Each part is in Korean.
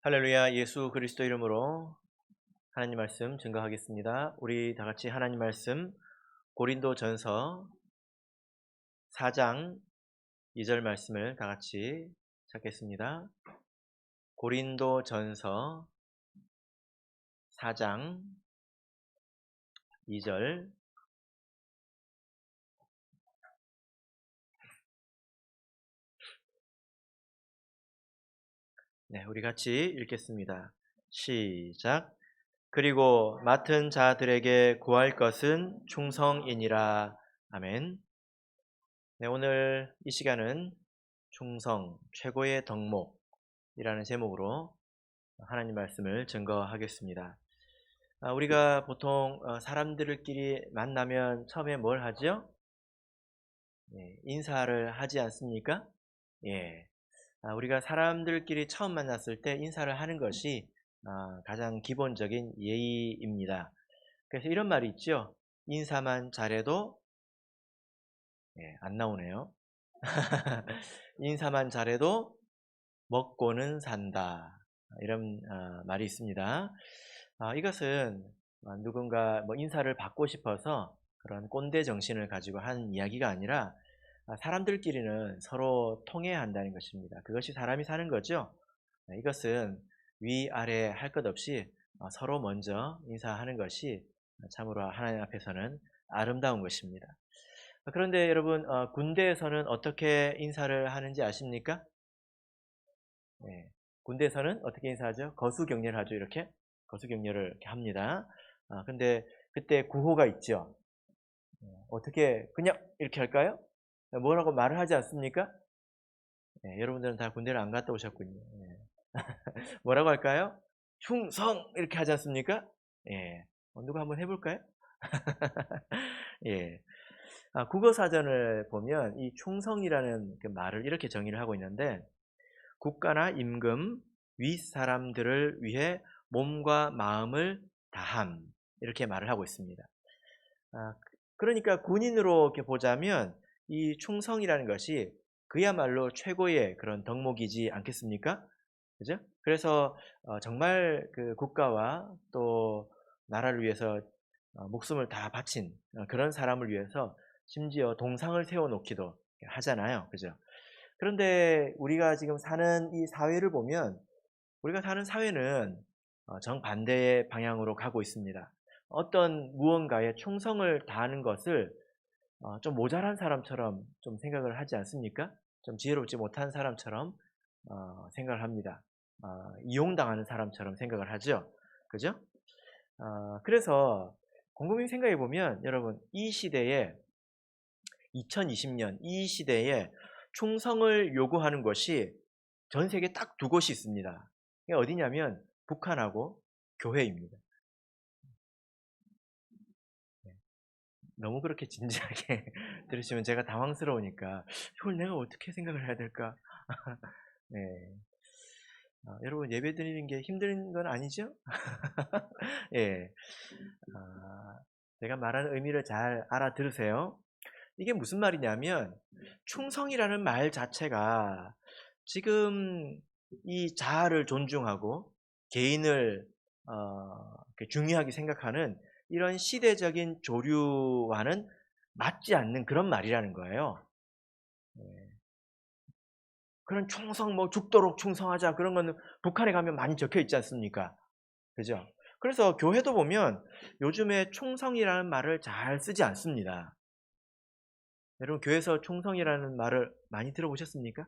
할렐루야. 예수 그리스도 이름으로 하나님 말씀 증거하겠습니다. 우리 다 같이 하나님 말씀 고린도전서 4장 2절 말씀을 다 같이 찾겠습니다. 고린도전서 4장 2절. 네, 우리 같이 읽겠습니다. 시작. 그리고 맡은 자들에게 구할 것은 충성이니라. 아멘. 네, 오늘 이 시간은 충성, 최고의 덕목이라는 제목으로 하나님 말씀을 증거하겠습니다. 우리가 보통 사람들끼리 만나면 처음에 뭘 하죠? 인사를 하지 않습니까? 예. 우리가 사람들끼리 처음 만났을 때 인사를 하는 것이 가장 기본적인 예의입니다. 그래서 이런 말이 있죠. 인사만 잘해도 안 나오네요. 인사만 잘해도 먹고는 산다. 이런 말이 있습니다. 이것은 누군가 인사를 받고 싶어서 그런 꼰대 정신을 가지고 한 이야기가 아니라 사람들끼리는 서로 통해야 한다는 것입니다. 그것이 사람이 사는 거죠. 이것은 위아래 할 것 없이 서로 먼저 인사하는 것이 참으로 하나님 앞에서는 아름다운 것입니다. 그런데 여러분, 군대에서는 어떻게 인사를 하는지 아십니까? 군대에서는 어떻게 인사하죠? 거수경례를 하죠. 이렇게 거수경례를 이렇게 합니다. 근데 그때 구호가 있죠. 어떻게 그냥 이렇게 할까요? 뭐라고 말을 하지 않습니까? 여러분들은 다 군대를 안 갔다 오셨군요. 뭐라고 할까요? 충성 이렇게 하지 않습니까? 누가 한번 해볼까요? 예. 국어사전을 보면 이 충성이라는 그 말을 이렇게 정의를 하고 있는데, 국가나 임금, 윗사람들을 위해 몸과 마음을 다함, 이렇게 말을 하고 있습니다. 그러니까 군인으로 이렇게 보자면 이 충성이라는 것이 그야말로 최고의 그런 덕목이지 않겠습니까? 그죠? 그래서 정말 그 국가와 또 나라를 위해서 목숨을 다 바친 그런 사람을 위해서 심지어 동상을 세워놓기도 하잖아요. 그죠? 그런데 우리가 지금 사는 이 사회를 보면, 우리가 사는 사회는 정반대의 방향으로 가고 있습니다. 어떤 무언가에 충성을 다하는 것을 좀 모자란 사람처럼 좀 생각을 하지 않습니까? 좀 지혜롭지 못한 사람처럼 생각을 합니다. 이용당하는 사람처럼 생각을 하죠. 그죠? 그래서 곰곰이 생각해 보면 여러분, 이 시대에 2020년 이 시대에 충성을 요구하는 것이 전 세계에 딱 두 곳이 있습니다. 그게 어디냐면 북한하고 교회입니다. 너무 그렇게 진지하게 들으시면 제가 당황스러우니까 이걸 내가 어떻게 생각을 해야 될까? 네. 여러분, 예배 드리는 게 힘든 건 아니죠? 예. 제가 말하는 의미를 잘 알아들으세요. 이게 무슨 말이냐면, 충성이라는 말 자체가 지금 이 자아를 존중하고 개인을 중요하게 생각하는 이런 시대적인 조류와는 맞지 않는 그런 말이라는 거예요. 그런 충성, 죽도록 충성하자, 그런 거는 북한에 가면 많이 적혀 있지 않습니까? 그죠? 그래서 교회도 보면 요즘에 충성이라는 말을 잘 쓰지 않습니다. 여러분, 교회에서 충성이라는 말을 많이 들어보셨습니까?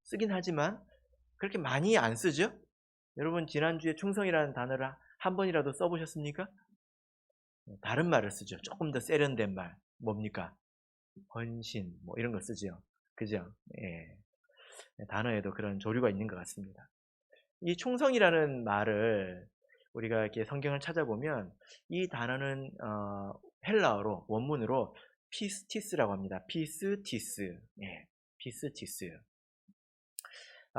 쓰긴 하지만 그렇게 많이 안 쓰죠? 여러분, 지난주에 충성이라는 단어를 한 번이라도 써보셨습니까? 다른 말을 쓰죠. 조금 더 세련된 말. 뭡니까? 헌신, 이런 거 쓰죠. 그죠? 예. 단어에도 그런 조류가 있는 것 같습니다. 이 충성이라는 말을 우리가 이렇게 성경을 찾아보면 이 단어는 헬라어로, 원문으로 피스티스라고 합니다. 피스티스. 예. 피스티스.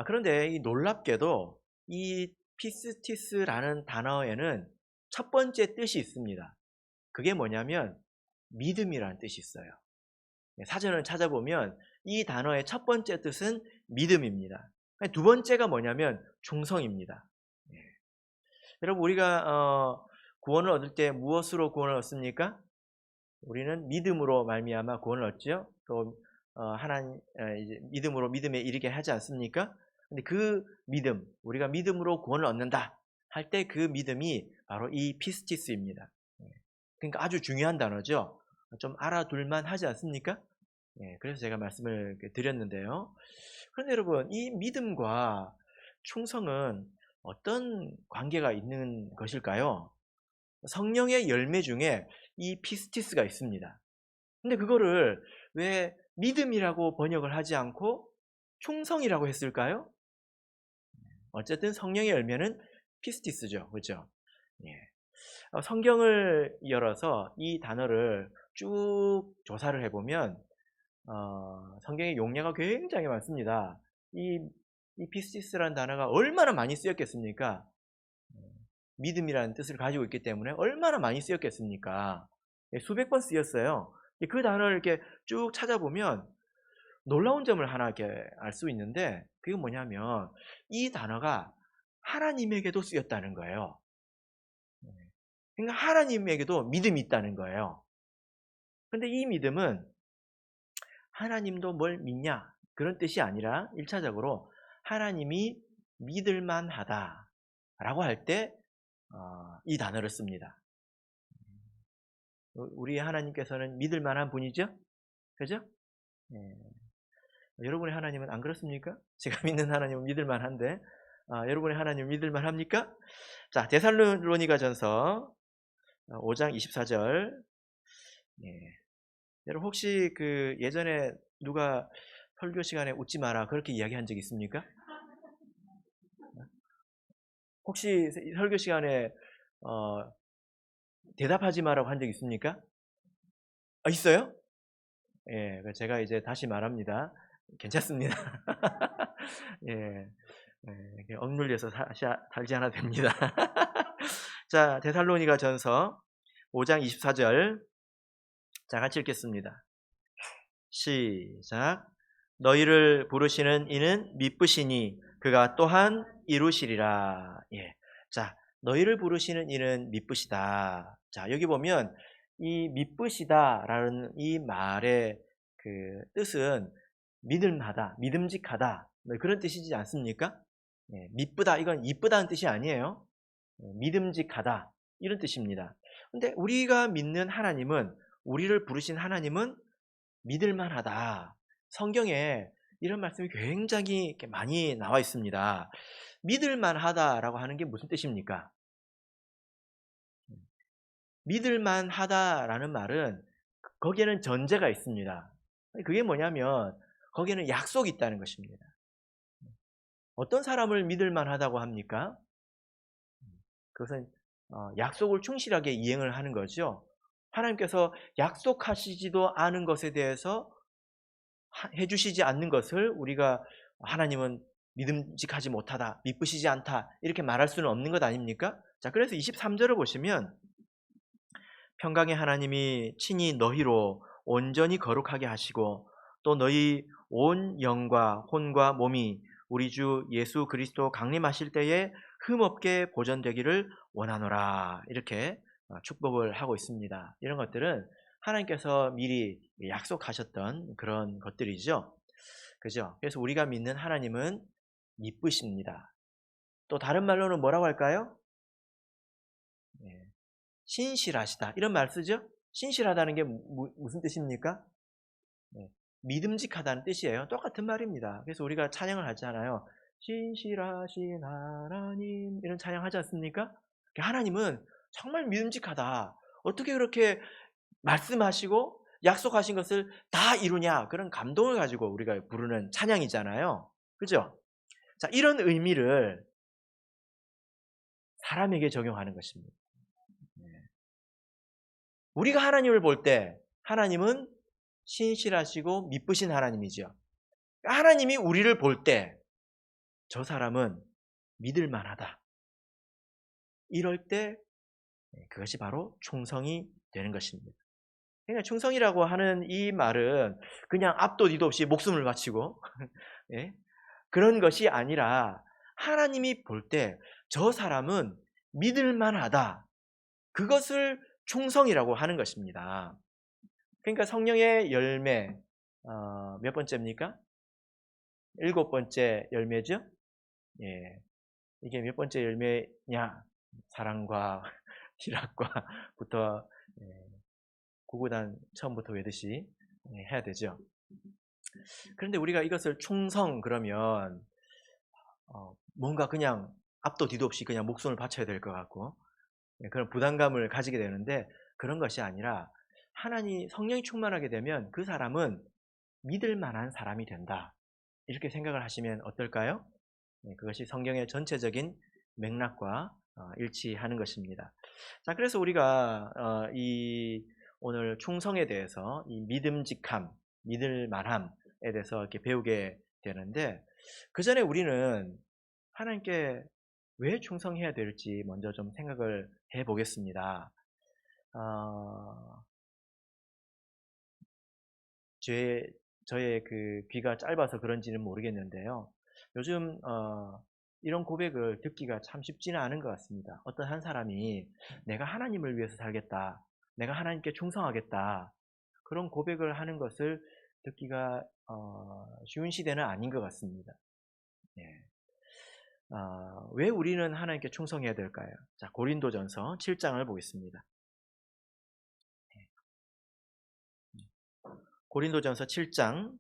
그런데 이 놀랍게도 이 피스티스라는 단어에는 첫 번째 뜻이 있습니다. 그게 뭐냐면 믿음이라는 뜻이 있어요. 사전을 찾아보면 이 단어의 첫 번째 뜻은 믿음입니다. 두 번째가 뭐냐면 충성입니다. 여러분 우리가 구원을 얻을 때 무엇으로 구원을 얻습니까? 우리는 믿음으로 말미암아 구원을 얻죠. 또 하나님 이제 믿음으로 믿음에 이르게 하지 않습니까? 근데 그 믿음, 우리가 믿음으로 구원을 얻는다 할 때 그 믿음이 바로 이 피스티스입니다. 그러니까 아주 중요한 단어죠. 좀 알아둘만 하지 않습니까? 그래서 제가 말씀을 드렸는데요. 그런데 여러분, 이 믿음과 충성은 어떤 관계가 있는 것일까요? 성령의 열매 중에 이 피스티스가 있습니다. 근데 그거를 왜 믿음이라고 번역을 하지 않고 충성이라고 했을까요? 어쨌든 성령의 열매는 피스티스죠. 그죠? 예. 성경을 열어서 이 단어를 쭉 조사를 해보면 성경의 용례가 굉장히 많습니다. 이 피스티스라는 단어가 얼마나 많이 쓰였겠습니까? 믿음이라는 뜻을 가지고 있기 때문에 얼마나 많이 쓰였겠습니까? 수백 번 쓰였어요. 그 단어를 이렇게 쭉 찾아보면 놀라운 점을 하나 이렇게 알 수 있는데 그게 뭐냐면 이 단어가 하나님에게도 쓰였다는 거예요. 그러니까 하나님에게도 믿음이 있다는 거예요. 근데 이 믿음은 하나님도 뭘 믿냐 그런 뜻이 아니라 1차적으로 하나님이 믿을만 하다라고 할 때 이 단어를 씁니다. 우리 하나님께서는 믿을만한 분이죠? 그죠? 여러분의 하나님은 안 그렇습니까? 제가 믿는 하나님은 믿을만한데 여러분의 하나님은 믿을만합니까? 자, 데살로니가전서 5장 24절. 여러분 혹시 그 예전에 누가 설교 시간에 웃지 마라 그렇게 이야기한 적 있습니까? 혹시 설교 시간에 대답하지 마라고 한 적 있습니까? 있어요? 예, 제가 이제 다시 말합니다. 괜찮습니다. 예, 억눌려서 살지 않아도 됩니다. 자, 데살로니가 전서 5장 24절. 자, 같이 읽겠습니다. 시작. 너희를 부르시는 이는 미쁘시니 그가 또한 이루시리라. 예. 자, 너희를 부르시는 이는 미쁘시다. 자, 여기 보면 이 미쁘시다라는 이 말의 그 뜻은 믿음하다, 믿음직하다 그런 뜻이지 않습니까? 미쁘다 이건 이쁘다는 뜻이 아니에요. 믿음직하다 이런 뜻입니다. 근데 우리가 믿는 하나님은 우리를 부르신 하나님은 믿을만하다. 성경에 이런 말씀이 굉장히 많이 나와 있습니다. 믿을만하다라고 하는 게 무슨 뜻입니까? 믿을만하다라는 말은 거기에는 전제가 있습니다. 그게 뭐냐면 거기에는 약속이 있다는 것입니다. 어떤 사람을 믿을만하다고 합니까? 그것은 약속을 충실하게 이행을 하는 거죠. 하나님께서 약속하시지도 않은 것에 대해서 해주시지 않는 것을 우리가 하나님은 믿음직하지 못하다, 미쁘시지 않다 이렇게 말할 수는 없는 것 아닙니까? 자, 그래서 23절을 보시면 평강의 하나님이 친히 너희로 온전히 거룩하게 하시고 또 너희 온 영과 혼과 몸이 우리 주 예수 그리스도 강림하실 때에 흠없게 보존되기를 원하노라 이렇게 축복을 하고 있습니다. 이런 것들은 하나님께서 미리 약속하셨던 그런 것들이죠. 그죠? 그래서 우리가 믿는 하나님은 미쁘십니다. 또 다른 말로는 뭐라고 할까요? 신실하시다. 이런 말 쓰죠? 신실하다는 게 무슨 뜻입니까? 믿음직하다는 뜻이에요. 똑같은 말입니다. 그래서 우리가 찬양을 하잖아요. 신실하신 하나님 이런 찬양하지 않습니까? 하나님은 정말 믿음직하다. 어떻게 그렇게 말씀하시고 약속하신 것을 다 이루냐 그런 감동을 가지고 우리가 부르는 찬양이잖아요. 그죠? 자, 이런 의미를 사람에게 적용하는 것입니다. 우리가 하나님을 볼 때 하나님은 신실하시고 미쁘신 하나님이죠. 하나님이 우리를 볼 때 저 사람은 믿을 만하다. 이럴 때 그것이 바로 충성이 되는 것입니다. 그러니까 충성이라고 하는 이 말은 그냥 앞도 뒤도 없이 목숨을 바치고 그런 것이 아니라 하나님이 볼 때 저 사람은 믿을만하다. 그것을 충성이라고 하는 것입니다. 그러니까 성령의 열매 몇 번째입니까? 7번째 열매죠. 예, 이게 몇 번째 열매냐? 사랑과 희락과부터 구구단 처음부터 외듯이 해야 되죠. 그런데 우리가 이것을 충성 그러면 뭔가 그냥 앞도 뒤도 없이 그냥 목숨을 바쳐야 될 것 같고 그런 부담감을 가지게 되는데 그런 것이 아니라 하나님 성령이 충만하게 되면 그 사람은 믿을 만한 사람이 된다. 이렇게 생각을 하시면 어떨까요? 그것이 성경의 전체적인 맥락과 일치하는 것입니다. 자, 그래서 우리가 이 오늘 충성에 대해서 이 믿음직함, 믿을 만함에 대해서 이렇게 배우게 되는데 그 전에 우리는 하나님께 왜 충성해야 될지 먼저 좀 생각을 해 보겠습니다. 저의 그 귀가 짧아서 그런지는 모르겠는데요. 요즘 이런 고백을 듣기가 참 쉽지는 않은 것 같습니다. 어떤 한 사람이 내가 하나님을 위해서 살겠다, 내가 하나님께 충성하겠다 그런 고백을 하는 것을 듣기가 쉬운 시대는 아닌 것 같습니다. 예. 왜 우리는 하나님께 충성해야 될까요? 자, 고린도전서 7장을 보겠습니다. 고린도전서 7장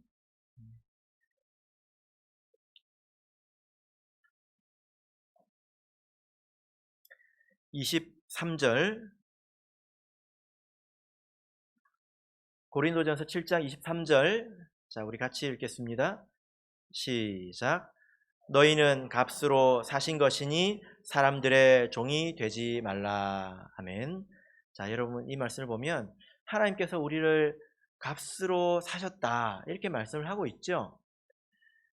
23절 고린도전서 7장 23절 자, 우리 같이 읽겠습니다. 시작. 너희는 값으로 사신 것이니 사람들의 종이 되지 말라. 아멘. 자, 여러분 이 말씀을 보면 하나님께서 우리를 값으로 사셨다 이렇게 말씀을 하고 있죠.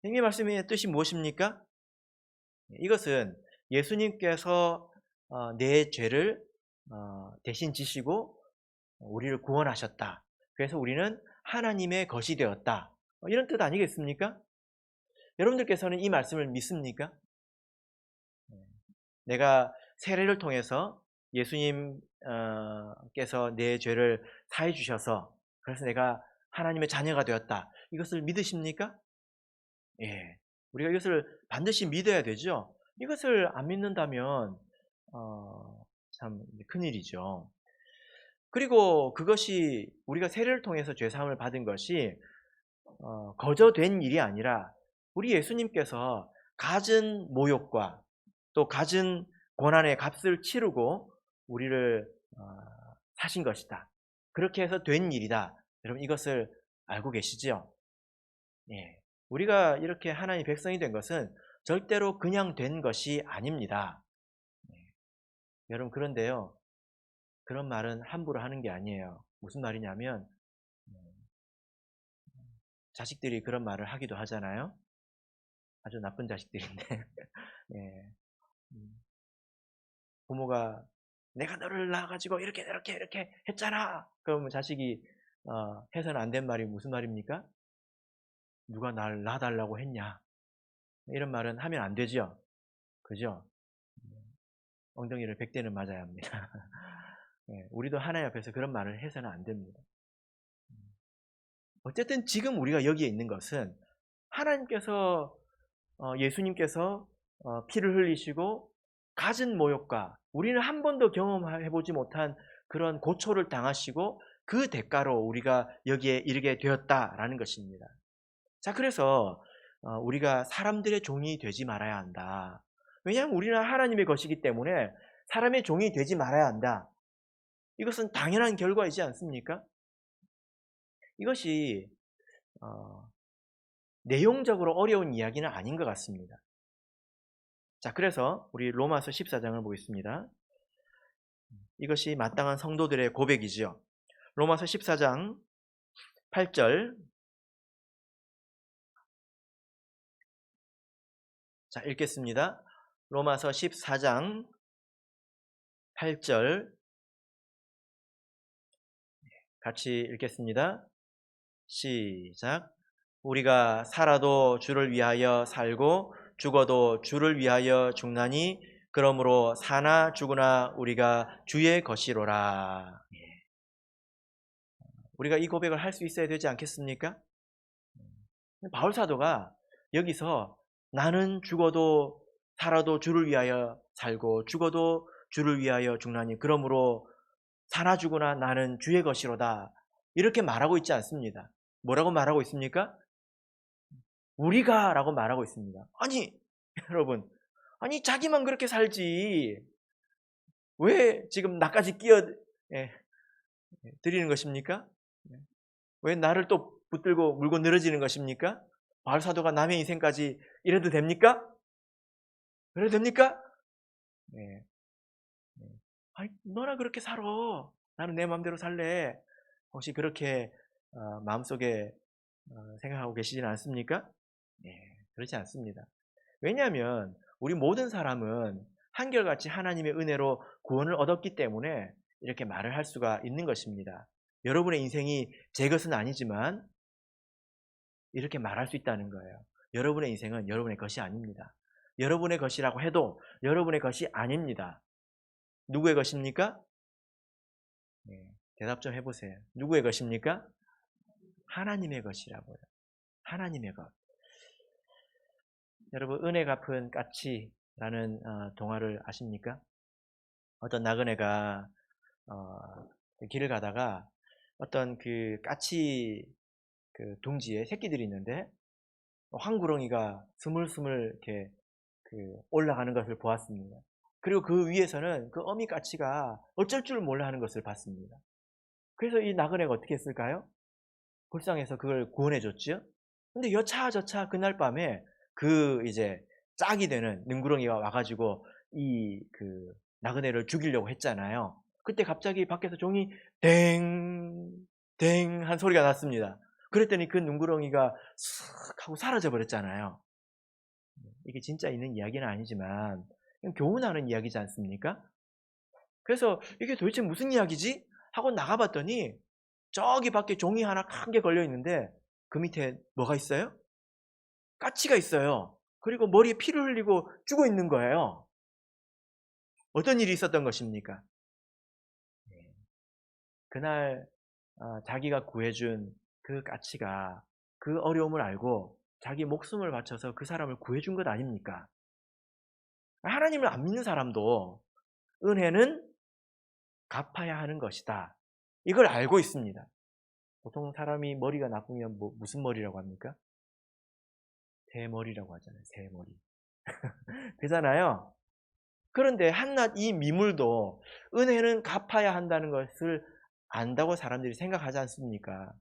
이 말씀의 뜻이 무엇입니까? 이것은 예수님께서 내 죄를 대신 지시고 우리를 구원하셨다. 그래서 우리는 하나님의 것이 되었다. 이런 뜻 아니겠습니까? 여러분들께서는 이 말씀을 믿습니까? 내가 세례를 통해서 예수님께서 내 죄를 사해 주셔서 그래서 내가 하나님의 자녀가 되었다. 이것을 믿으십니까? 예. 우리가 이것을 반드시 믿어야 되죠. 이것을 안 믿는다면 참 큰일이죠. 그리고 그것이 우리가 세례를 통해서 죄사함을 받은 것이 거저된 일이 아니라 우리 예수님께서 갖은 모욕과 또 갖은 고난의 값을 치르고 우리를 사신 것이다. 그렇게 해서 된 일이다. 여러분 이것을 알고 계시죠? 예. 우리가 이렇게 하나님의 백성이 된 것은 절대로 그냥 된 것이 아닙니다. 예. 여러분 그런데요. 그런 말은 함부로 하는 게 아니에요. 무슨 말이냐면 자식들이 그런 말을 하기도 하잖아요. 아주 나쁜 자식들인데 예. 부모가 내가 너를 낳아가지고 이렇게 했잖아. 그러면 자식이 해서는 안 된 말이 무슨 말입니까? 누가 날 낳아달라고 했냐? 이런 말은 하면 안 되죠. 그죠? 엉덩이를 100대는 맞아야 합니다. 예, 우리도 하나님 앞에서 그런 말을 해서는 안 됩니다. 어쨌든 지금 우리가 여기에 있는 것은 하나님께서 예수님께서 피를 흘리시고 갖은 모욕과 우리는 한 번도 경험해보지 못한 그런 고초를 당하시고 그 대가로 우리가 여기에 이르게 되었다라는 것입니다. 자, 그래서 우리가 사람들의 종이 되지 말아야 한다. 왜냐하면 우리는 하나님의 것이기 때문에 사람의 종이 되지 말아야 한다. 이것은 당연한 결과이지 않습니까? 이것이 내용적으로 어려운 이야기는 아닌 것 같습니다. 자, 그래서 우리 로마서 14장을 보겠습니다. 이것이 마땅한 성도들의 고백이지요. 로마서 14장 8절 자, 읽겠습니다. 로마서 14장 8절 같이 읽겠습니다. 시작. 우리가 살아도 주를 위하여 살고 죽어도 주를 위하여 죽나니 그러므로 사나 죽으나 우리가 주의 것이로라. 우리가 이 고백을 할 수 있어야 되지 않겠습니까? 바울 사도가 여기서 나는 죽어도 살아도 주를 위하여 살고 죽어도 주를 위하여 죽나니 그러므로 사나 죽으나 나는 주의 것이로다. 이렇게 말하고 있지 않습니다. 뭐라고 말하고 있습니까? 우리가 라고 말하고 있습니다. 아니 여러분, 아니 자기만 그렇게 살지 왜 지금 나까지 끼어 드리는 것입니까? 왜 나를 또 붙들고 물고 늘어지는 것입니까? 바울 사도가 남의 인생까지 이래도 됩니까? 그래도 됩니까? 네. 아니, 너나 그렇게 살아. 나는 내 마음대로 살래. 혹시 그렇게 마음속에 생각하고 계시지는 않습니까? 네, 그렇지 않습니다. 왜냐하면 우리 모든 사람은 한결같이 하나님의 은혜로 구원을 얻었기 때문에 이렇게 말을 할 수가 있는 것입니다. 여러분의 인생이 제 것은 아니지만 이렇게 말할 수 있다는 거예요. 여러분의 인생은 여러분의 것이 아닙니다. 여러분의 것이라고 해도 여러분의 것이 아닙니다. 누구의 것입니까? 네, 대답 좀 해보세요. 누구의 것입니까? 하나님의 것이라고요. 하나님의 것. 여러분, 은혜 갚은 까치라는 동화를 아십니까? 어떤 나그네가 길을 가다가 어떤 그 까치 그 둥지에 새끼들이 있는데 황구렁이가 스물스물 이렇게 올라가는 것을 보았습니다. 그리고 그 위에서는 그 어미 까치가 어쩔 줄 몰라 하는 것을 봤습니다. 그래서 이 나그네가 어떻게 했을까요? 불쌍해서 그걸 구원해 줬죠. 근데 여차저차 그날 밤에 그 이제 짝이 되는 능구렁이가 와가지고 이 나그네를 죽이려고 했잖아요. 그때 갑자기 밖에서 종이 댕, 댕 한 소리가 났습니다. 그랬더니 그 능구렁이가 슥 하고 사라져 버렸잖아요. 이게 진짜 있는 이야기는 아니지만 교훈하는 이야기지 않습니까? 그래서 이게 도대체 무슨 이야기지? 하고 나가봤더니 저기 밖에 종이 하나 큰 게 걸려 있는데 그 밑에 뭐가 있어요? 까치가 있어요. 그리고 머리에 피를 흘리고 죽어 있는 거예요. 어떤 일이 있었던 것입니까? 그날 자기가 구해준 그 까치가 그 어려움을 알고 자기 목숨을 바쳐서 그 사람을 구해준 것 아닙니까? 하나님을 안 믿는 사람도 은혜는 갚아야 하는 것이다. 이걸 알고 있습니다. 보통 사람이 머리가 나쁘면 무슨 머리라고 합니까? 대머리라고 하잖아요. 대머리. 되잖아요. 그런데 한낱 이 미물도 은혜는 갚아야 한다는 것을 안다고 사람들이 생각하지 않습니까?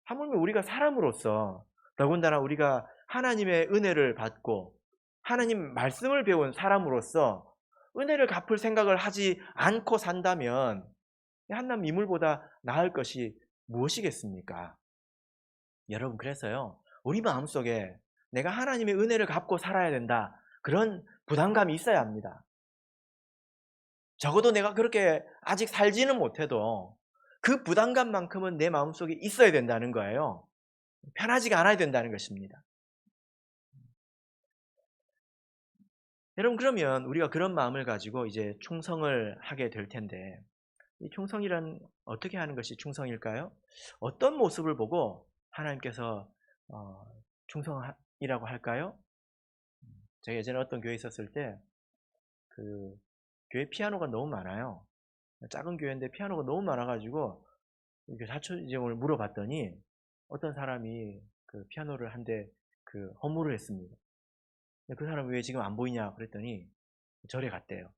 하물며 우리가 사람으로서 더군다나 우리가 하나님의 은혜를 받고 하나님 말씀을 배운 사람으로서 은혜를 갚을 생각을 하지 않고 산다면 한낱 미물보다 나을 것이 무엇이겠습니까? 여러분, 그래서요, 우리 마음속에 내가 하나님의 은혜를 갚고 살아야 된다, 그런 부담감이 있어야 합니다. 적어도 내가 그렇게 아직 살지는 못해도 그 부담감만큼은 내 마음속에 있어야 된다는 거예요. 편하지가 않아야 된다는 것입니다. 여러분, 그러면 우리가 그런 마음을 가지고 이제 충성을 하게 될 텐데, 이 충성이란 어떻게 하는 것이 충성일까요? 어떤 모습을 보고 하나님께서 충성이라고 할까요? 제가 예전에 어떤 교회에 있었을 때 교회 피아노가 너무 많아요. 작은 교회인데 피아노가 너무 많아가지고 이렇게 자초지종을 물어봤더니 어떤 사람이 그 피아노를 한 대 허물을 했습니다. 그 사람이 왜 지금 안 보이냐 그랬더니 절에 갔대요.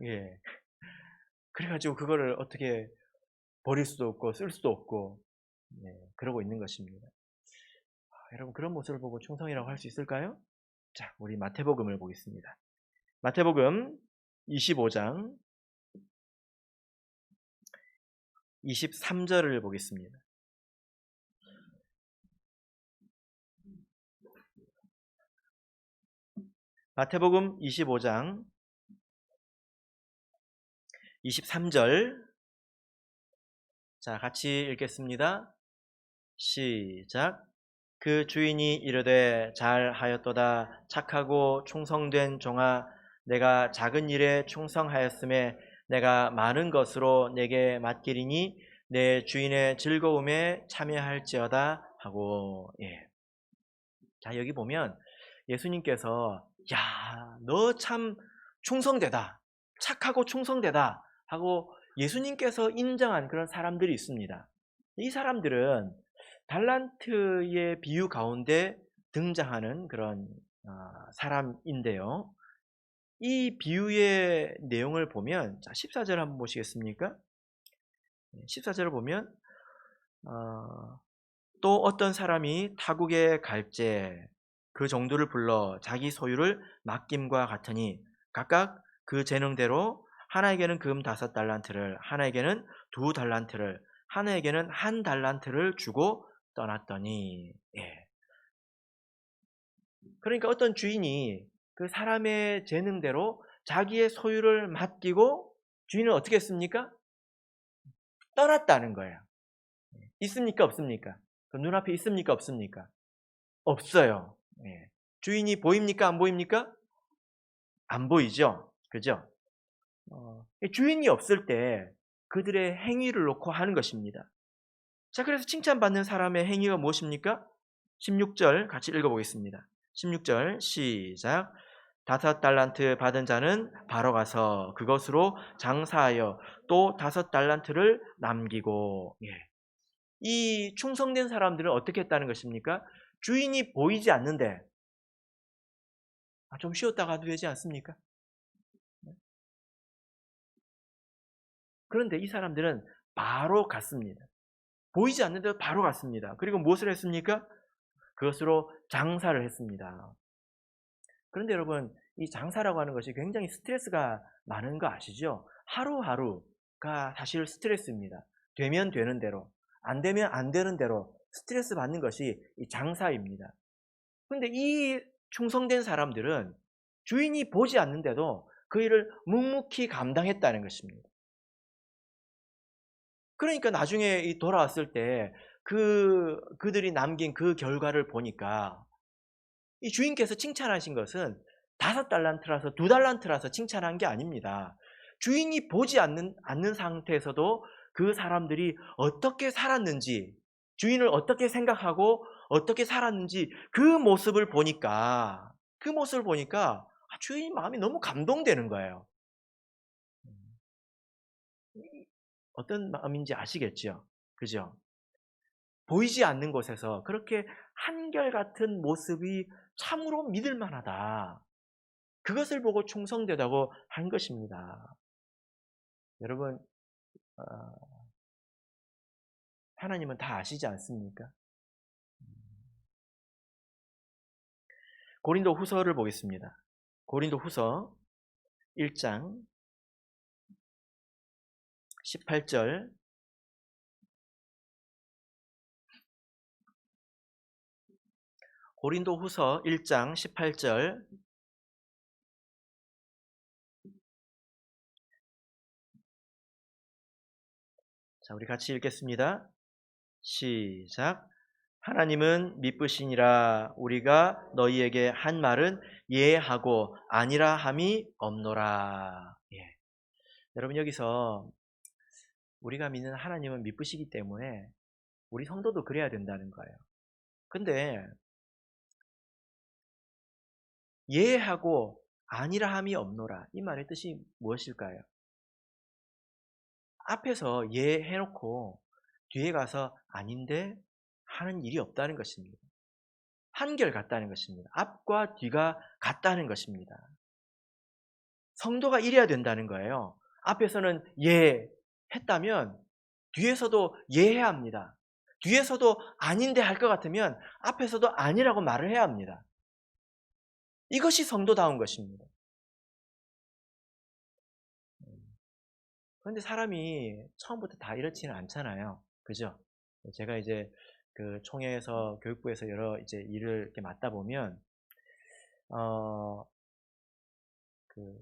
예. 그래가지고 그거를 어떻게 버릴 수도 없고 쓸 수도 없고 그러고 있는 것입니다. 여러분, 그런 모습을 보고 충성이라고 할 수 있을까요? 자, 우리 마태복음을 보겠습니다. 마태복음 25장 23절을 보겠습니다. 마태복음 25장 23절. 자, 같이 읽겠습니다. 시작. 그 주인이 이르되 잘하였도다 착하고 충성된 종아 내가 작은 일에 충성하였음에 내가 많은 것으로 내게 맡기리니 내 주인의 즐거움에 참여할지어다 하고 자 여기 보면 예수님께서 야, 너 참 충성되다. 착하고 충성되다 하고 예수님께서 인정한 그런 사람들이 있습니다. 이 사람들은 달란트의 비유 가운데 등장하는 그런 사람인데요. 이 비유의 내용을 보면 자, 14절 한번 보시겠습니까? 14절을 보면 또 어떤 사람이 타국에 갈제 그 정도를 불러 자기 소유를 맡김과 같으니 각각 그 재능대로 하나에게는 금 5달란트를 하나에게는 2달란트를 하나에게는 1달란트를 주고 떠났더니 그러니까 어떤 주인이 그 사람의 재능대로 자기의 소유를 맡기고 주인은 어떻게 했습니까? 떠났다는 거예요. 있습니까? 없습니까? 그 눈앞에 있습니까? 없습니까? 없어요. 주인이 보입니까? 안 보입니까? 안 보이죠? 그죠? 주인이 없을 때 그들의 행위를 놓고 하는 것입니다. 자, 그래서 칭찬받는 사람의 행위가 무엇입니까? 16절 같이 읽어보겠습니다. 16절 시작. 5달란트 받은 자는 바로 가서 그것으로 장사하여 또 5달란트를 남기고 이 충성된 사람들은 어떻게 했다는 것입니까? 주인이 보이지 않는데 좀 쉬었다 가도 되지 않습니까? 그런데 이 사람들은 바로 갔습니다. 보이지 않는데도 바로 갔습니다. 그리고 무엇을 했습니까? 그것으로 장사를 했습니다. 그런데 여러분, 이 장사라고 하는 것이 굉장히 스트레스가 많은 거 아시죠? 하루하루가 사실 스트레스입니다. 되면 되는 대로, 안 되면 안 되는 대로 스트레스 받는 것이 이 장사입니다. 그런데 이 충성된 사람들은 주인이 보지 않는데도 그 일을 묵묵히 감당했다는 것입니다. 그러니까 나중에 돌아왔을 때 그들이 남긴 그 결과를 보니까 이 주인께서 칭찬하신 것은 5달란트라서 2달란트라서 칭찬한 게 아닙니다. 주인이 보지 않는 상태에서도 그 사람들이 어떻게 살았는지, 주인을 어떻게 생각하고 어떻게 살았는지 그 모습을 보니까 주인 마음이 너무 감동되는 거예요. 어떤 마음인지 아시겠죠? 그죠? 보이지 않는 곳에서 그렇게 한결같은 모습이 참으로 믿을 만하다. 그것을 보고 충성되다고 한 것입니다. 여러분, 어, 하나님은 다 아시지 않습니까? 고린도 후서를 보겠습니다. 고린도 후서 1장 18절 고린도 후서 1장 18절 자, 우리 같이 읽겠습니다. 시작. 하나님은 미쁘시니라 우리가 너희에게 한 말은 예하고 아니라 함이 없노라. 여러분 여기서 우리가 믿는 하나님은 미쁘시기 때문에 우리 성도도 그래야 된다는 거예요. 근데 예하고 아니라 함이 없노라. 이 말의 뜻이 무엇일까요? 앞에서 예 해놓고 뒤에 가서 아닌데 하는 일이 없다는 것입니다. 한결 같다는 것입니다. 앞과 뒤가 같다는 것입니다. 성도가 이래야 된다는 거예요. 앞에서는 예 했다면 뒤에서도 예 해야 합니다. 뒤에서도 아닌데 할 것 같으면 앞에서도 아니라고 말을 해야 합니다. 이것이 성도다운 것입니다. 그런데 사람이 처음부터 다 이렇지는 않잖아요. 그죠? 제가 이제 그 총회에서 교육부에서 여러 이제 일을 이렇게 맡다 보면 어, 그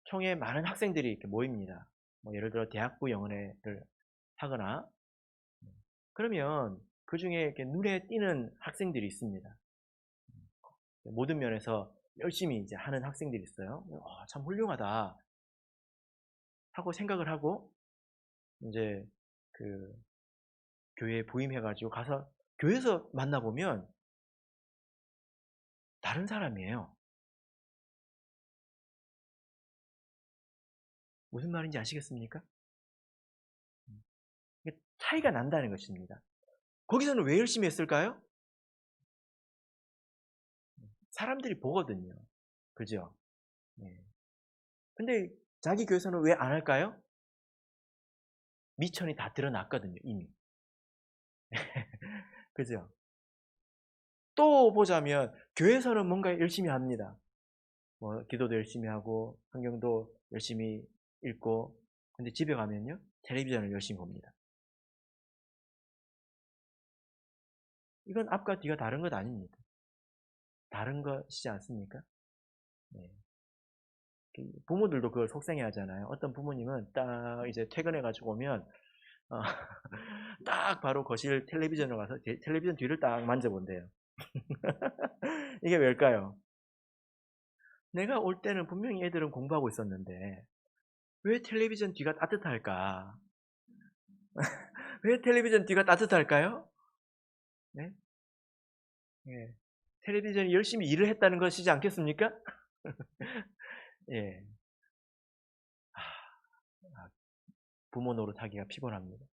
총회에 많은 학생들이 이렇게 모입니다. 뭐 예를 들어 대학부 영어회를 하거나 그러면 그 중에 이렇게 눈에 띄는 학생들이 있습니다. 모든 면에서 열심히 이제 하는 학생들이 있어요. 참 훌륭하다 하고 생각을 하고 이제 그 교회에 부임해가지고 가서 교회에서 만나보면 다른 사람이에요. 무슨 말인지 아시겠습니까? 이게 차이가 난다는 것입니다. 거기서는 왜 열심히 했을까요? 사람들이 보거든요. 그죠? 네. 근데 자기 교회에서는 왜 안 할까요? 미천이 다 드러났거든요, 이미. 그죠? 또 보자면 교회에서는 뭔가 열심히 합니다. 뭐 기도도 열심히 하고 성경도 열심히 읽고, 근데 집에 가면요 텔레비전을 열심히 봅니다. 이건 앞과 뒤가 다른 것 아닙니까? 다른 것이지 않습니까? 네. 부모들도 그걸 속상해 하잖아요. 어떤 부모님은 딱 이제 퇴근해가지고 오면 어, 딱 바로 거실 텔레비전으로 가서 텔레비전 뒤를 딱 만져본대요. 이게 왜일까요? 내가 올 때는 분명히 애들은 공부하고 있었는데 왜 텔레비전 뒤가 따뜻할까? 왜 텔레비전 뒤가 따뜻할까요? 네? 예. 텔레비전이 열심히 일을 했다는 것이지 않겠습니까? 예. 부모 노릇하기가 피곤합니다.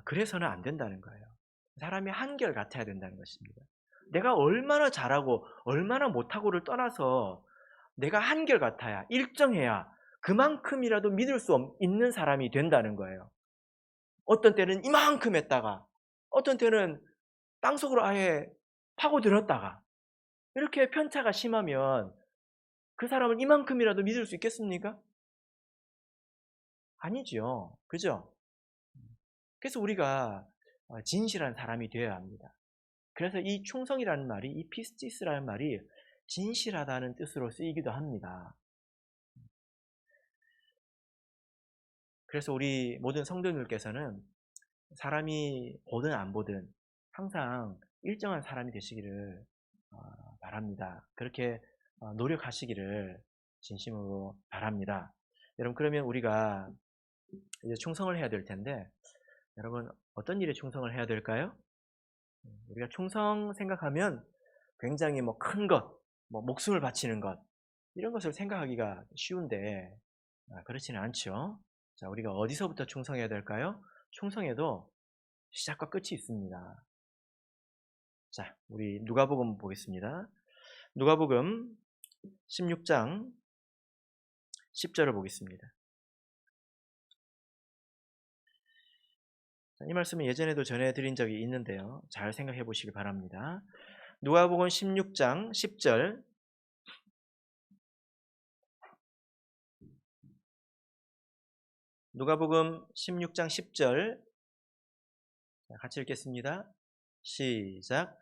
그래서는 안 된다는 거예요. 사람이 한결 같아야 된다는 것입니다. 내가 얼마나 잘하고 얼마나 못하고를 떠나서 내가 한결 같아야, 일정해야 그만큼이라도 믿을 수 있는 사람이 된다는 거예요. 어떤 때는 이만큼 했다가 어떤 때는 땅속으로 아예 파고들었다가 이렇게 편차가 심하면 그 사람을 이만큼이라도 믿을 수 있겠습니까? 아니죠. 그죠? 그래서 우리가 진실한 사람이 되어야 합니다. 그래서 이 충성이라는 말이, 이 피스티스라는 말이 진실하다는 뜻으로 쓰이기도 합니다. 그래서 우리 모든 성도님들께서는 사람이 보든 안 보든 항상 일정한 사람이 되시기를 바랍니다. 그렇게 노력하시기를 진심으로 바랍니다. 여러분, 그러면 우리가 이제 충성을 해야 될 텐데, 여러분 어떤 일에 충성을 해야 될까요? 우리가 충성 생각하면 굉장히 뭐 큰 것, 뭐 목숨을 바치는 것, 이런 것을 생각하기가 쉬운데 그렇지는 않죠. 자, 우리가 어디서부터 충성해야 될까요? 충성에도 시작과 끝이 있습니다. 자, 우리 누가복음 보겠습니다. 누가복음 16장 10절을 보겠습니다. 이 말씀은 예전에도 전해드린 적이 있는데요. 잘 생각해 보시기 바랍니다. 누가복음 16장 10절. 누가복음 16장 10절. 같이 읽겠습니다. 시작.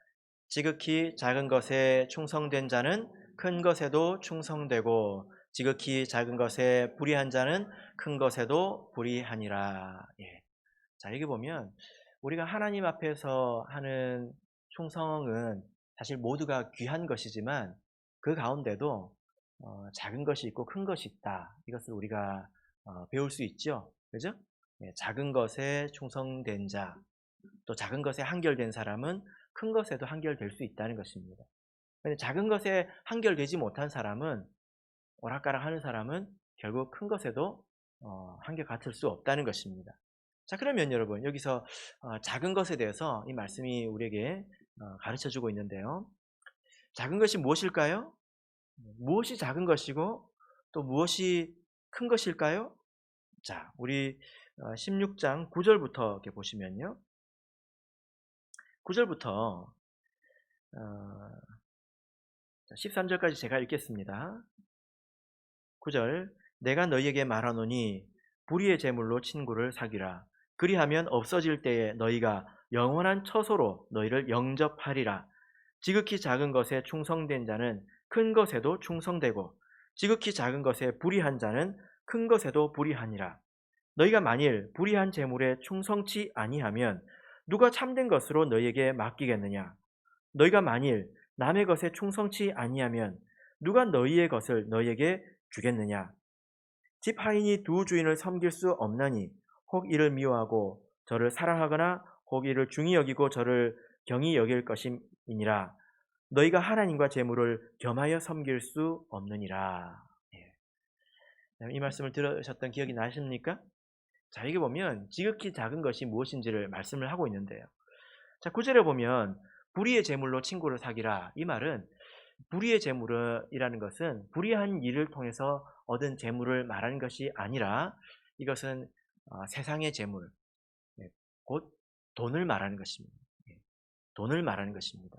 지극히 작은 것에 충성된 자는 큰 것에도 충성되고 지극히 작은 것에 불의한 자는 큰 것에도 불의하니라. 예. 자, 여기 보면 우리가 하나님 앞에서 하는 충성은 사실 모두가 귀한 것이지만 그 가운데도 작은 것이 있고 큰 것이 있다. 이것을 우리가 배울 수 있죠. 그죠? 예, 작은 것에 충성된 자, 또 작은 것에 한결된 사람은 큰 것에도 한결될 수 있다는 것입니다. 근데 작은 것에 한결되지 못한 사람은, 오락가락 하는 사람은 결국 큰 것에도 한결 같을 수 없다는 것입니다. 자, 그러면 여러분 여기서 작은 것에 대해서 이 말씀이 우리에게 가르쳐주고 있는데요. 작은 것이 무엇일까요? 무엇이 작은 것이고 또 무엇이 큰 것일까요? 자, 우리 16장 9절부터 이렇게 보시면요. 9절부터 13절까지 제가 읽겠습니다. 9절. 내가 너희에게 말하노니 불의의 제물로 친구를 사귀라. 그리하면 없어질 때에 너희가 영원한 처소로 너희를 영접하리라. 지극히 작은 것에 충성된 자는 큰 것에도 충성되고 지극히 작은 것에 불의한 자는 큰 것에도 불의하니라. 너희가 만일 불의한 재물에 충성치 아니하면 누가 참된 것으로 너희에게 맡기겠느냐? 너희가 만일 남의 것에 충성치 아니하면 누가 너희의 것을 너희에게 주겠느냐? 집 하인이 두 주인을 섬길 수 없나니 혹 이를 미워하고 저를 사랑하거나 혹 이를 중히 여기고 저를 경히 여길 것임이니라. 너희가 하나님과 재물을 겸하여 섬길 수 없느니라. 이 말씀을 들으셨던 기억이 나십니까? 자, 여기 보면 지극히 작은 것이 무엇인지를 말씀을 하고 있는데요. 자, 9절에 보면 불의의 재물로 친구를 사귀라. 이 말은 불의의 재물이라는 것은 불의한 일을 통해서 얻은 재물을 말하는 것이 아니라 이것은 세상의 재물, 곧 돈을 말하는 것입니다. 돈을 말하는 것입니다.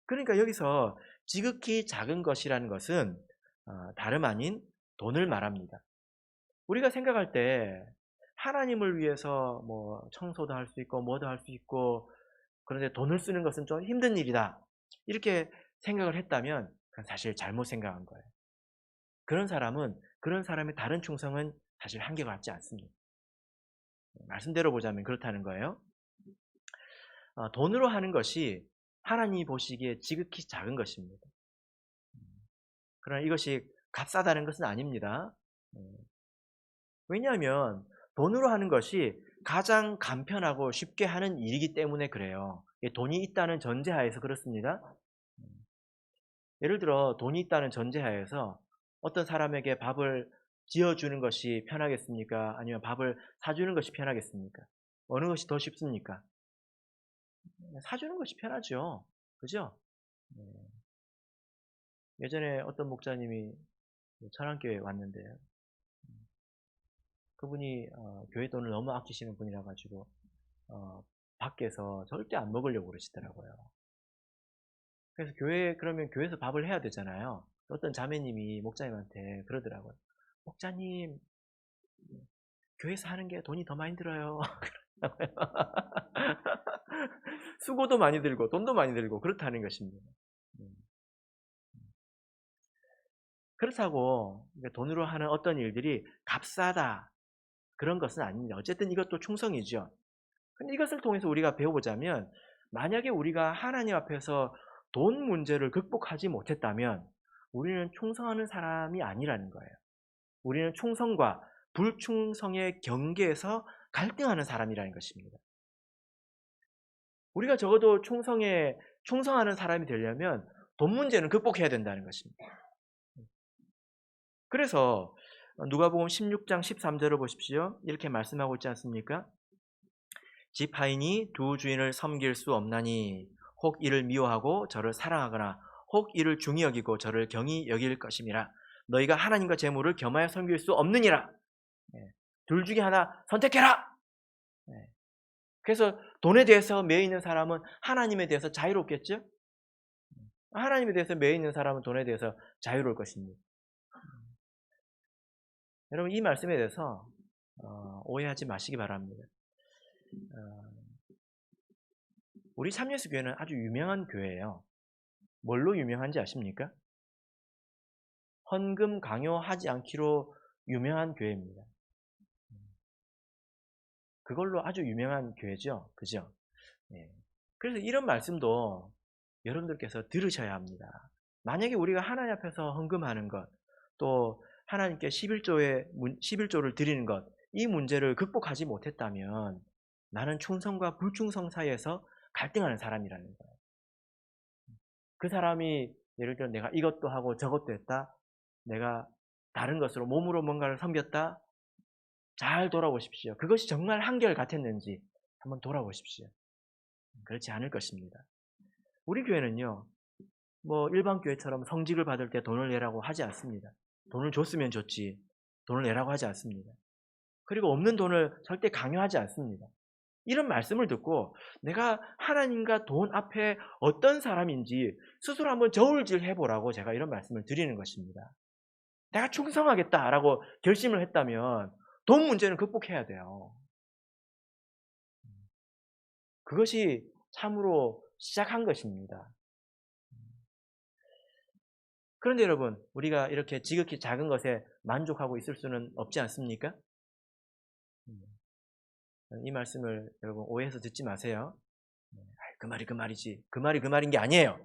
그러니까 여기서 지극히 작은 것이라는 것은 다름 아닌 돈을 말합니다. 우리가 생각할 때 하나님을 위해서 뭐 청소도 할 수 있고 뭐도 할 수 있고 그런데 돈을 쓰는 것은 좀 힘든 일이다. 이렇게 생각을 했다면 그건 사실 잘못 생각한 거예요. 그런 사람의 다른 충성은 사실 한계가 같지 않습니다. 말씀대로 보자면 그렇다는 거예요. 돈으로 하는 것이 하나님이 보시기에 지극히 작은 것입니다. 그러나 이것이 값싸다는 것은 아닙니다. 왜냐하면 돈으로 하는 것이 가장 간편하고 쉽게 하는 일이기 때문에 그래요. 돈이 있다는 전제하에서 그렇습니다. 예를 들어 돈이 있다는 전제하에서 어떤 사람에게 밥을 지어주는 것이 편하겠습니까? 아니면 밥을 사주는 것이 편하겠습니까? 어느 것이 더 쉽습니까? 사주는 것이 편하죠. 그죠? 예전에 어떤 목사님이 천안교회에 왔는데요. 그분이 교회 돈을 너무 아끼시는 분이라 가지고 밖에서 절대 안 먹으려고 그러시더라고요. 그래서 그러면 교회에서 밥을 해야 되잖아요. 어떤 자매님이 목사님한테 그러더라고요. 목사님, 교회에서 하는 게 돈이 더 많이 들어요. 수고도 많이 들고 돈도 많이 들고 그렇다는 것입니다. 그렇다고 돈으로 하는 어떤 일들이 값싸다 그런 것은 아닙니다. 어쨌든 이것도 충성이죠. 근데 이것을 통해서 우리가 배워보자면 만약에 우리가 하나님 앞에서 돈 문제를 극복하지 못했다면 우리는 충성하는 사람이 아니라는 거예요. 우리는 충성과 불충성의 경계에서 갈등하는 사람이라는 것입니다. 우리가 적어도 충성하는 사람이 되려면 돈 문제는 극복해야 된다는 것입니다. 그래서 누가복음 16장 13절을 보십시오. 이렇게 말씀하고 있지 않습니까? 집 하인이 두 주인을 섬길 수 없나니 혹 이를 미워하고 저를 사랑하거나 혹 이를 중히 여기고 저를 경히 여길 것임이라. 너희가 하나님과 재물을 겸하여 섬길 수 없느니라. 둘 중에 하나 선택해라. 그래서 돈에 대해서 매여 있는 사람은 하나님에 대해서 자유롭겠죠? 하나님에 대해서 매여 있는 사람은 돈에 대해서 자유로울 것입니다. 여러분 이 말씀에 대해서 오해하지 마시기 바랍니다. 우리 참예수 교회는 아주 유명한 교회예요. 뭘로 유명한지 아십니까? 헌금 강요하지 않기로 유명한 교회입니다. 그걸로 아주 유명한 교회죠. 그죠? 그래서 이런 말씀도 여러분들께서 들으셔야 합니다. 만약에 우리가 하나님 앞에서 헌금하는 것, 또 하나님께 11조를 드리는 것, 이 문제를 극복하지 못했다면 나는 충성과 불충성 사이에서 갈등하는 사람이라는 거예요. 그 사람이 예를 들어 내가 이것도 하고 저것도 했다. 내가 다른 것으로 몸으로 뭔가를 섬겼다. 잘 돌아보십시오. 그것이 정말 한결같았는지 한번 돌아보십시오. 그렇지 않을 것입니다. 우리 교회는요. 뭐 일반 교회처럼 성직을 받을 때 돈을 내라고 하지 않습니다. 돈을 줬으면 줬지 돈을 내라고 하지 않습니다. 그리고 없는 돈을 절대 강요하지 않습니다. 이런 말씀을 듣고 내가 하나님과 돈 앞에 어떤 사람인지 스스로 한번 저울질 해보라고 제가 이런 말씀을 드리는 것입니다. 내가 충성하겠다라고 결심을 했다면 돈 문제는 극복해야 돼요. 그것이 참으로 시작한 것입니다. 그런데 여러분, 우리가 이렇게 지극히 작은 것에 만족하고 있을 수는 없지 않습니까? 이 말씀을 여러분 오해해서 듣지 마세요. 그 말이 그 말이지. 그 말이 그 말인 게 아니에요.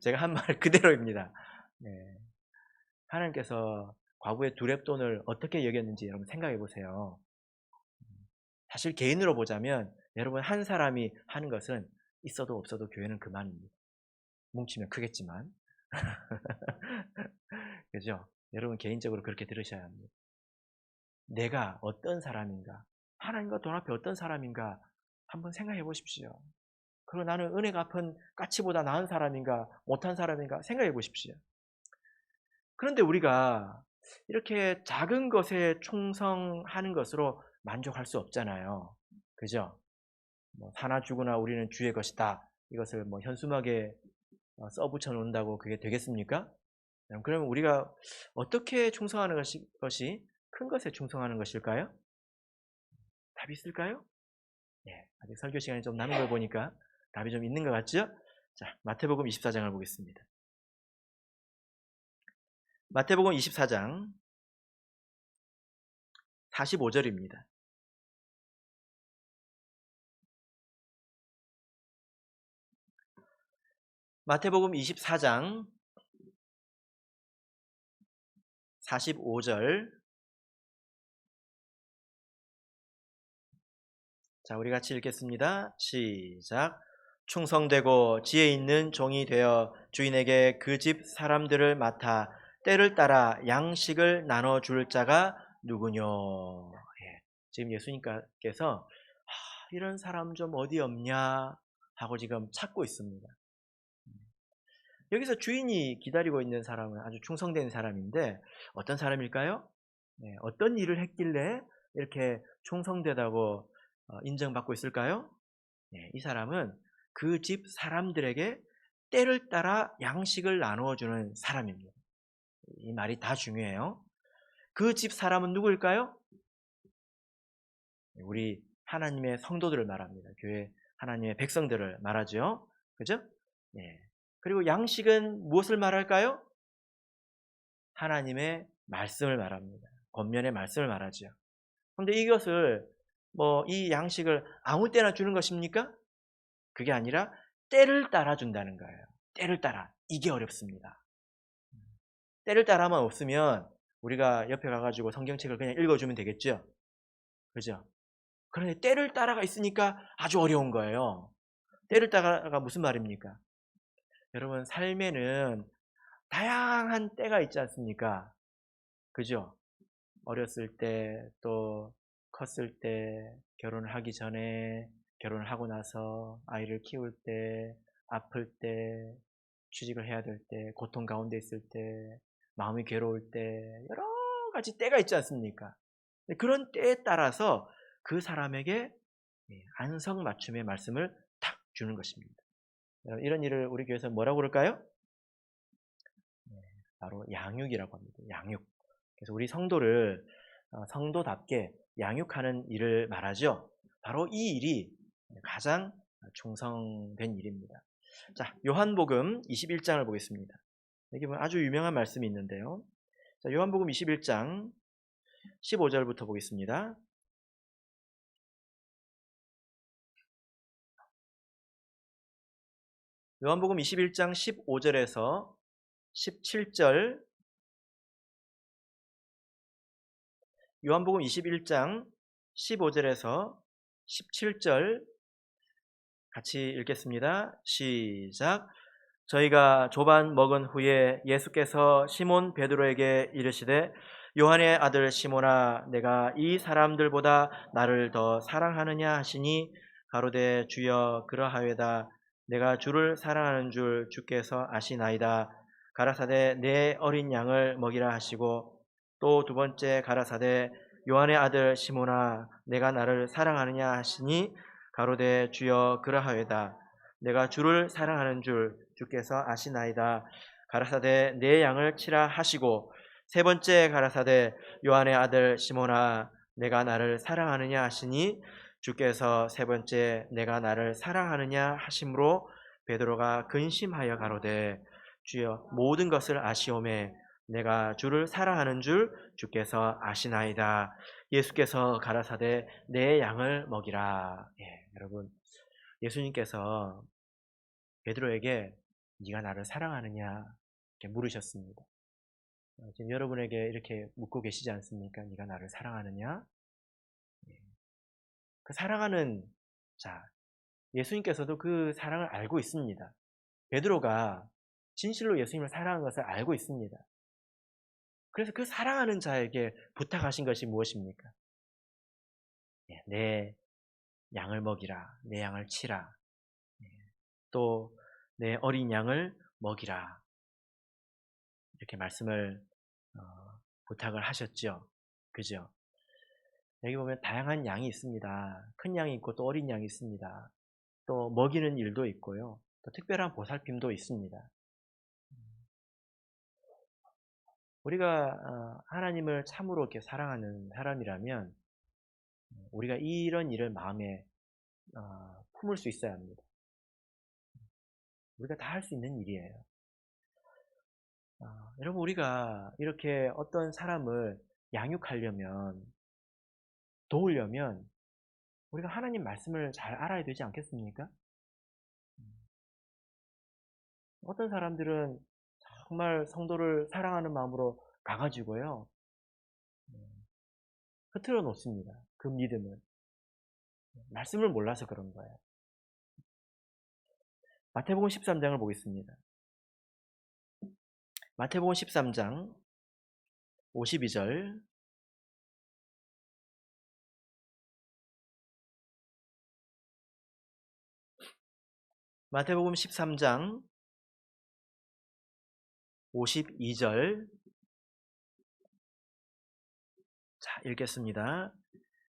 제가 한 말 그대로입니다. 네. 하나님께서 과부의 두렙돈을 어떻게 여겼는지 여러분 생각해 보세요. 사실 개인으로 보자면 여러분 한 사람이 하는 것은 있어도 없어도 교회는 그만입니다. 뭉치면 크겠지만. 그죠? 여러분 개인적으로 그렇게 들으셔야 합니다. 내가 어떤 사람인가? 하나님과 돈 앞에 어떤 사람인가? 한번 생각해 보십시오. 그리고 나는 은혜 갚은 까치보다 나은 사람인가? 못한 사람인가? 생각해 보십시오. 그런데 우리가 이렇게 작은 것에 충성하는 것으로 만족할 수 없잖아요. 그죠? 사나 죽으나 우리는 주의 것이다. 이것을 현수막에 써붙여 놓는다고 그게 되겠습니까? 그러면 우리가 어떻게 충성하는 것이 큰 것에 충성하는 것일까요? 답이 있을까요? 네, 아직 설교 시간이 좀 남은 걸 보니까 답이 좀 있는 것 같죠? 자, 마태복음 24장을 보겠습니다. 마태복음 24장 45절입니다. 마태복음 24장 45절. 자, 우리 같이 읽겠습니다. 시작. 충성되고 지혜 있는 종이 되어 주인에게 그 집 사람들을 맡아 때를 따라 양식을 나눠줄 자가 누구뇨? 예, 지금 예수님께서 이런 사람 좀 어디 없냐 하고 지금 찾고 있습니다. 여기서 주인이 기다리고 있는 사람은 아주 충성된 사람인데 어떤 사람일까요? 네, 어떤 일을 했길래 이렇게 충성되다고 인정받고 있을까요? 네, 이 사람은 그 집 사람들에게 때를 따라 양식을 나누어 주는 사람입니다. 이 말이 다 중요해요. 그 집 사람은 누구일까요? 우리 하나님의 성도들을 말합니다. 교회 하나님의 백성들을 말하죠. 그죠? 네. 그리고 양식은 무엇을 말할까요? 하나님의 말씀을 말합니다. 권면의 말씀을 말하죠. 그런데 이것을 이 양식을 아무 때나 주는 것입니까? 그게 아니라 때를 따라 준다는 거예요. 때를 따라. 이게 어렵습니다. 때를 따라만 없으면 우리가 옆에 가가지고 성경책을 그냥 읽어주면 되겠죠? 그죠? 그런데 때를 따라가 있으니까 아주 어려운 거예요. 때를 따라가 무슨 말입니까? 여러분, 삶에는 다양한 때가 있지 않습니까? 그죠? 어렸을 때, 또 컸을 때, 결혼을 하기 전에, 결혼을 하고 나서, 아이를 키울 때, 아플 때, 취직을 해야 될 때, 고통 가운데 있을 때, 마음이 괴로울 때, 여러 가지 때가 있지 않습니까? 그런 때에 따라서 그 사람에게 안성맞춤의 말씀을 탁 주는 것입니다. 이런 일을 우리 교회에서 뭐라고 그럴까요? 바로 양육이라고 합니다. 양육. 그래서 우리 성도를 성도답게 양육하는 일을 말하죠. 바로 이 일이 가장 충성된 일입니다. 자, 요한복음 21장을 보겠습니다. 여기 보면 아주 유명한 말씀이 있는데요. 자, 요한복음 21장 15절부터 보겠습니다. 요한복음 21장 15절에서 17절, 요한복음 21장 15절에서 17절 같이 읽겠습니다. 시작. 저희가 조반 먹은 후에 예수께서 시몬 베드로에게 이르시되 요한의 아들 시몬아 내가 이 사람들보다 나를 더 사랑하느냐 하시니 가로되 주여 그러하외다. 내가 주를 사랑하는 줄 주께서 아시나이다. 가라사대 내 어린 양을 먹이라 하시고 또 두 번째 가라사대 요한의 아들 시몬아 내가 나를 사랑하느냐 하시니 가로되 주여 그러하외다. 내가 주를 사랑하는 줄 주께서 아시나이다. 가라사대 내 양을 치라 하시고 세 번째 가라사대 요한의 아들 시몬아 내가 나를 사랑하느냐 하시니 주께서 세 번째 내가 나를 사랑하느냐 하심으로 베드로가 근심하여 가로되 주여 모든 것을 아시오매 내가 주를 사랑하는 줄 주께서 아시나이다. 예수께서 가라사대 내 양을 먹이라. 예, 여러분, 예수님께서 베드로에게 네가 나를 사랑하느냐 이렇게 물으셨습니다. 지금 여러분에게 이렇게 묻고 계시지 않습니까? 네가 나를 사랑하느냐? 예. 그 사랑하는 자, 예수님께서도 그 사랑을 알고 있습니다. 베드로가 진실로 예수님을 사랑하는 것을 알고 있습니다. 그래서 그 사랑하는 자에게 부탁하신 것이 무엇입니까? 예, 내 양을 먹이라, 내 양을 치라, 예, 또 내 어린 양을 먹이라 이렇게 말씀을 어, 부탁을 하셨죠. 그죠? 여기 보면 다양한 양이 있습니다. 큰 양이 있고 또 어린 양이 있습니다. 또 먹이는 일도 있고요. 또 특별한 보살핌도 있습니다. 우리가 하나님을 참으로 이렇게 사랑하는 사람이라면 우리가 이런 일을 마음에 품을 수 있어야 합니다. 우리가 다 할 수 있는 일이에요. 여러분, 우리가 이렇게 어떤 사람을 양육하려면, 도우려면 우리가 하나님 말씀을 잘 알아야 되지 않겠습니까? 어떤 사람들은 정말 성도를 사랑하는 마음으로 가가지고요, 흐트러 놓습니다. 그 믿음을. 말씀을 몰라서 그런 거예요. 마태복음 13장을 보겠습니다. 마태복음 13장 52절. 마태복음 13장 52절. 자, 읽겠습니다.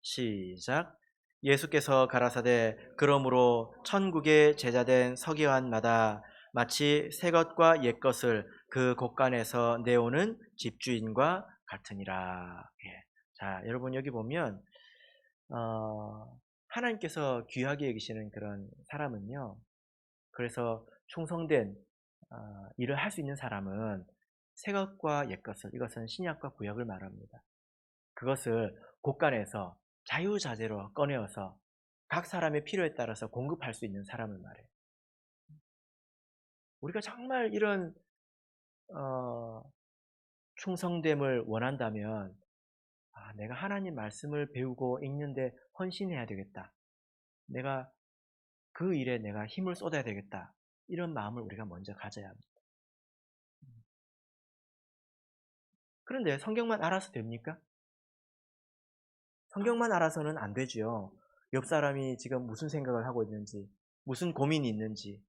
시작. 예수께서 가라사대 그러므로 천국의 제자된 서기관마다 마치 새 것과 옛 것을 그 곳간에서 내오는 집주인과 같으니라. 예. 자, 여러분 여기 보면 하나님께서 귀하게 여기시는 그런 사람은요. 그래서 충성된 일을 할 수 있는 사람은 새 것과 옛 것을, 이것은 신약과 구약을 말합니다. 그것을 곳간에서 자유자재로 꺼내어서 각 사람의 필요에 따라서 공급할 수 있는 사람을 말해요. 우리가 정말 이런 충성됨을 원한다면 내가 하나님 말씀을 배우고 읽는데 헌신해야 되겠다. 내가 그 일에 내가 힘을 쏟아야 되겠다. 이런 마음을 우리가 먼저 가져야 합니다. 그런데 성경만 알아서 됩니까? 성경만 알아서는 안 되죠. 옆 사람이 지금 무슨 생각을 하고 있는지, 무슨 고민이 있는지,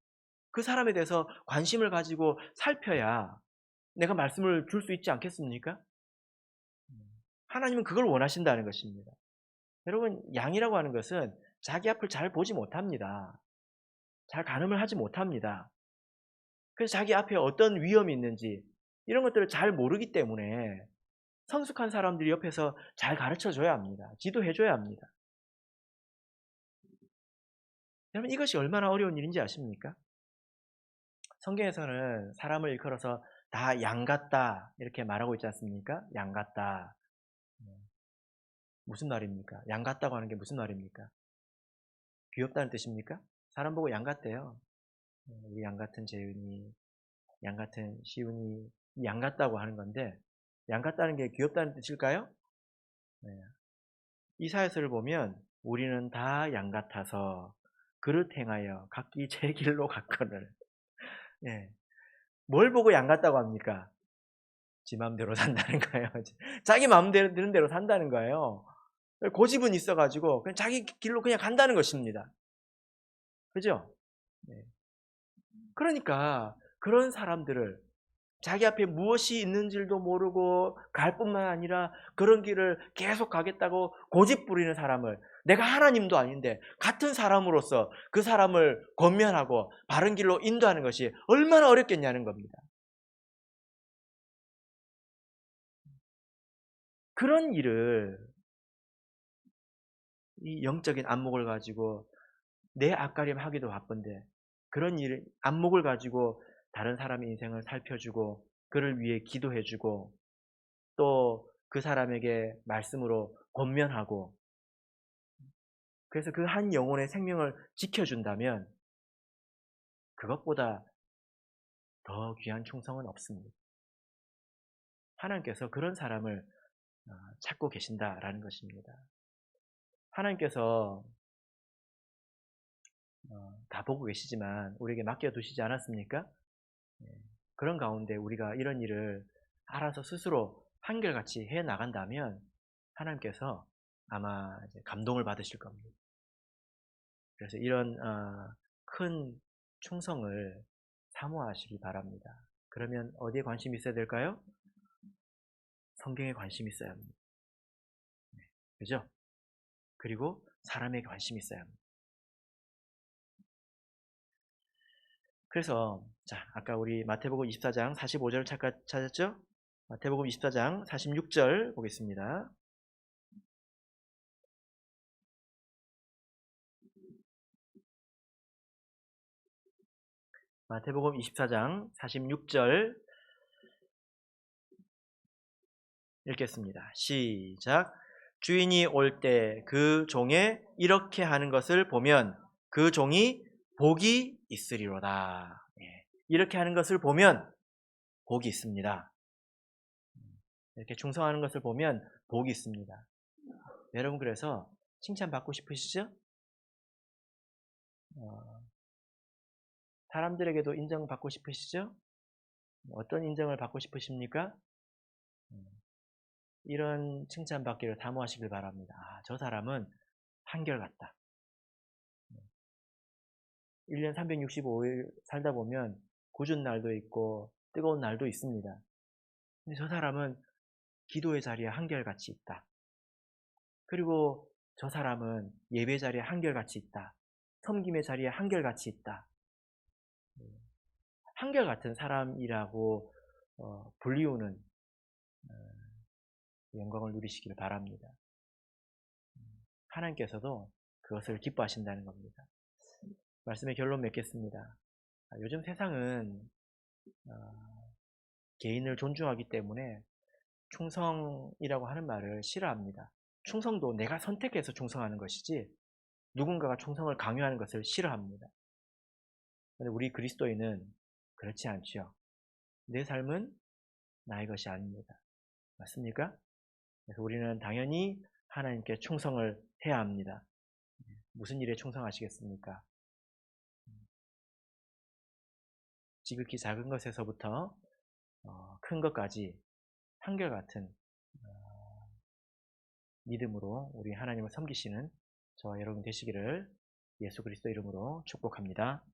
그 사람에 대해서 관심을 가지고 살펴야 내가 말씀을 줄 수 있지 않겠습니까? 하나님은 그걸 원하신다는 것입니다. 여러분, 양이라고 하는 것은 자기 앞을 잘 보지 못합니다. 잘 가늠을 하지 못합니다. 그래서 자기 앞에 어떤 위험이 있는지 이런 것들을 잘 모르기 때문에 성숙한 사람들이 옆에서 잘 가르쳐 줘야 합니다. 지도해 줘야 합니다. 여러분, 이것이 얼마나 어려운 일인지 아십니까? 성경에서는 사람을 일컬어서 다 양 같다 이렇게 말하고 있지 않습니까? 양 같다. 무슨 말입니까? 양 같다고 하는 게 무슨 말입니까? 귀엽다는 뜻입니까? 사람 보고 양 같대요. 우리 양 같은 재윤이, 양 같은 시훈이, 양 같다고 하는 건데, 양 같다는 게 귀엽다는 뜻일까요? 네. 이사야서를 보면 우리는 다 양 같아서 그릇 행하여 각기 제 길로 갔거늘. 예. 뭘 보고 양 같다고 합니까? 지 마음대로 산다는 거예요. 자기 마음대로 드는 대로 산다는 거예요. 고집은 있어가지고 그냥 자기 길로 그냥 간다는 것입니다. 그죠? 네. 그러니까 그런 사람들을 자기 앞에 무엇이 있는지도 모르고 갈 뿐만 아니라 그런 길을 계속 가겠다고 고집 부리는 사람을, 내가 하나님도 아닌데 같은 사람으로서 그 사람을 권면하고 바른 길로 인도하는 것이 얼마나 어렵겠냐는 겁니다. 그런 일을 이 영적인 안목을 가지고 내 앞가림 하기도 바쁜데 그런 일, 안목을 가지고 다른 사람의 인생을 살펴주고 그를 위해 기도해주고 또 그 사람에게 말씀으로 권면하고 그래서 그 한 영혼의 생명을 지켜준다면 그것보다 더 귀한 충성은 없습니다. 하나님께서 그런 사람을 찾고 계신다라는 것입니다. 하나님께서 다 보고 계시지만 우리에게 맡겨두시지 않았습니까? 그런 가운데 우리가 이런 일을 알아서 스스로 한결같이 해나간다면 하나님께서 아마 이제 감동을 받으실 겁니다. 그래서 이런 큰 충성을 사모하시기 바랍니다. 그러면 어디에 관심이 있어야 될까요? 성경에 관심이 있어야 합니다. 그죠? 그리고 사람에게 관심이 있어야 합니다. 그래서 자, 아까 우리 마태복음 24장 45절 찾았죠? 마태복음 24장 46절 보겠습니다. 마태복음 24장 46절 읽겠습니다. 시작. 주인이 올 때 그 종에 이렇게 하는 것을 보면 그 종이 복이 있으리로다. 이렇게 하는 것을 보면 복이 있습니다. 이렇게 충성하는 것을 보면 복이 있습니다. 여러분 그래서 칭찬받고 싶으시죠? 사람들에게도 인정받고 싶으시죠? 어떤 인정을 받고 싶으십니까? 이런 칭찬받기를 사모하시길 바랍니다. 저 사람은 한결같다. 1년 365일 살다 보면 궂은 날도 있고 뜨거운 날도 있습니다. 근데 저 사람은 기도의 자리에 한결같이 있다. 그리고 저 사람은 예배 자리에 한결같이 있다. 섬김의 자리에 한결같이 있다. 한결같은 사람이라고 불리우는 영광을 누리시길 바랍니다. 하나님께서도 그것을 기뻐하신다는 겁니다. 말씀의 결론 맺겠습니다. 요즘 세상은 개인을 존중하기 때문에 충성이라고 하는 말을 싫어합니다. 충성도 내가 선택해서 충성하는 것이지 누군가가 충성을 강요하는 것을 싫어합니다. 그런데 우리 그리스도인은 그렇지 않죠. 내 삶은 나의 것이 아닙니다. 맞습니까? 그래서 우리는 당연히 하나님께 충성을 해야 합니다. 무슨 일에 충성하시겠습니까? 지극히 작은 것에서부터 큰 것까지 한결같은 믿음으로 우리 하나님을 섬기시는 저와 여러분 되시기를 예수 그리스도 이름으로 축복합니다.